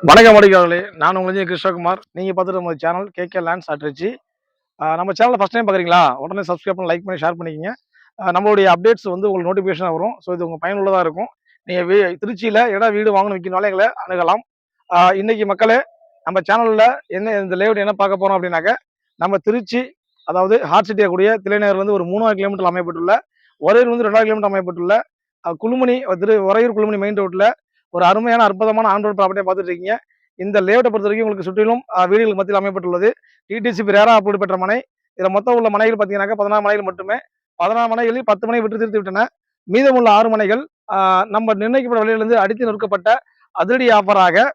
வணக்கம் வணக்கம். நான் உங்கள் கிருஷ்ணகுமார். நீங்கள் பார்த்துட்டு நம்ம சேனல் கேகே லேண்ட் ஸ்ட்ராட்டஜி. நம்ம சேனலை ஃபஸ்ட் டைம் பார்க்குறீங்களா? உடனே சப்ஸ்கிரைப் பண்ணி லைக் பண்ணி ஷேர் பண்ணிக்கங்க. நம்மளுடைய அப்டேட்ஸ் வந்து உங்களுக்கு நோட்டிஃபிகேஷன் வரும். ஸோ இது உங்கள் பயனுள்ளதாக இருக்கும். நீங்கள் திருச்சியில் இடம் வீடு வாங்கணும் விற்கனால எங்களை அணுகலாம். இன்னைக்கு மக்களே நம்ம சேனலில் இந்த லேஅவுட் என்ன பார்க்க போகிறோம் அப்படின்னாக்க, நம்ம திருச்சி அதாவது ஹார்ட் சிட்டியாக கூடிய தில்லைநகர்லேருந்து ஒரு 3000 கிலோமீட்டர் அமையப்பட்டுள்ள, உறையூர் வந்து 2000 கிலோமீட்டர் அமையப்பட்டுள்ள குழுமணி உறையூர் குழுமணி மெயின் ரோட்டில் ஒரு அருமையான அற்புதமான ஆன் ரோட் ப்ராப்பர்ட்டியை பார்த்துட்டு இருக்கீங்க. இந்த லேஅவுட்டை பொறுத்த வரைக்கும் உங்களுக்கு சுற்றிலும் வீடுகளுக்கு மத்தியில் அமையப்பட்டுள்ளது. டிடிசி பிரேரா அப்ரூவ் பெற்ற மனை. இதில் மொத்தம் உள்ள மனைகள் பார்த்தீங்கன்னாக்கா 16 மனைகள் மட்டுமே. 16 மனைகளில் 10 மனை விட்டு தீர்த்து விட்டன. மீதமுள்ள 6 மனைகள் நம்ம நிர்ணயிக்கப்பட்ட விலையிலிருந்து அடித்து நொறுக்கப்பட்ட அதிரடி ஆஃபராக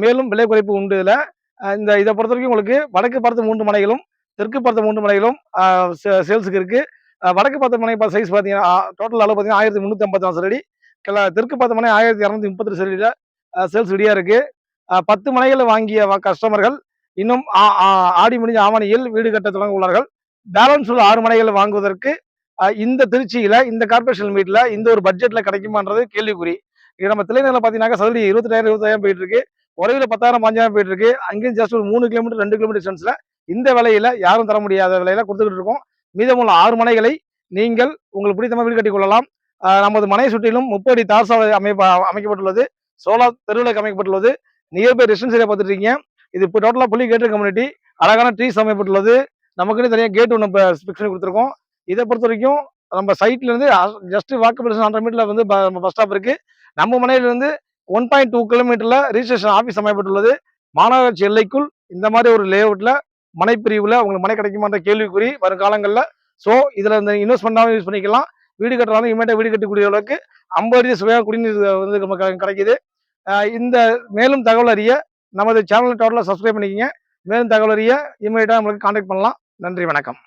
மேலும் விலை குறைப்பு உண்டு. இதை பொறுத்த வரைக்கும் உங்களுக்கு வடக்கு பார்த்த 3 மனைகளும் தெற்கு பார்த்த 3 மனைகளும் சேல்ஸுக்கு இருக்கு. வடக்கு பார்த்த மனை சைஸ் பார்த்தீங்கன்னா டோட்டல் அளவு பார்த்தீங்கன்னா 1354 சதுரடி. தெற்கு பார்த்த மனை 1232 சதுரடியில் சேல்ஸ் ரெடியா இருக்கு. 10 மனைகளை வாங்கிய கஸ்டமர்கள் இன்னும் ஆடி முடிஞ்ச ஆவணியில் வீடு கட்ட தொடங்க உள்ளார்கள். பேலன்ஸ் உள்ள 6 மனைகளை வாங்குவதற்கு இந்த திருச்சியில இந்த கார்பரேஷன் மீட்ல இந்த ஒரு பட்ஜெட்ல கிடைக்குமான்றது கேள்விக்குறி. நம்ம தில்லைநகர்ல பாத்தீங்கன்னா சதுரடி 28,000 போயிட்டு இருக்கு. உறையில 10,000 5,000 போயிட்டு இருக்கு. அங்கேயும் ஜஸ்ட் ஒரு 3 கிலோமீட்டர் 2 கிலோமீட்டர் டிஸ்டன்ஸ்ல இந்த விலையில யாரும் தர முடியாத விலையில கொடுத்துக்கிட்டு இருக்கோம். மீதமுள்ள 6 மனைகளை நீங்கள் உங்களுக்கு பிடித்தமா வீடு கட்டிக் கொள்ளலாம். நமது மனை சுற்றிலும் 30 அடி தார் சாலை அமைக்கப்பட்டுள்ளது. சோலார் தெருவிலுக்கு அமைக்கப்பட்டுள்ளது. நியர்பை ரெசிடென்ஸ் ஏரியா பார்த்துட்டு இருக்கீங்க. இது இப்போ டோட்டலா புள்ளி கேட்டட் கம்யூனிட்டி. அழகான ட்ரீஸ் அமைக்கப்பட்டுள்ளது. நமக்குன்னு தனியாக கேட் ஒன்று ஃபிக்ஸ் பண்ணி கொடுத்துருக்கோம். இதை பொறுத்த வரைக்கும் நம்ம சைட்ல இருந்து ஜஸ்ட் வாக்கபிள் 100 மீட்டர்ல வந்து பஸ் ஸ்டாப் இருக்கு. நம்ம மனையில இருந்து 1.2 கிலோமீட்டர்ல ரிஜிஸ்ட்ரேஷன் ஆஃபீஸ் அமைக்கப்பட்டுள்ளது. மாநகராட்சி எல்லைக்குள் இந்த மாதிரி ஒரு லேஅவுட்ல மனை பிரிவுல உங்களுக்கு மனை கிடைக்குமான்ற கேள்விக்குறி வரும் காலங்களில். ஸோ இதுல இந்த இன்வெஸ்ட்மெண்டாகவும் யூஸ் பண்ணிக்கலாம். வீடு கட்டுறாலும் இமீடியட்டா வீடு கட்டக்கூடிய அளவுக்கு 50 அடி சுவையாக குடிநீர் வந்து நமக்கு கிடைக்குது. இந்த மேலும் தகவல் அறிய நமது சேனலை டோட்டலாக சப்ஸ்கிரைப் பண்ணிக்கங்க. மேலும் தகவல் அறிய இமீடியட்டா நம்மளுக்கு கான்டாக்ட் பண்ணலாம். நன்றி, வணக்கம்.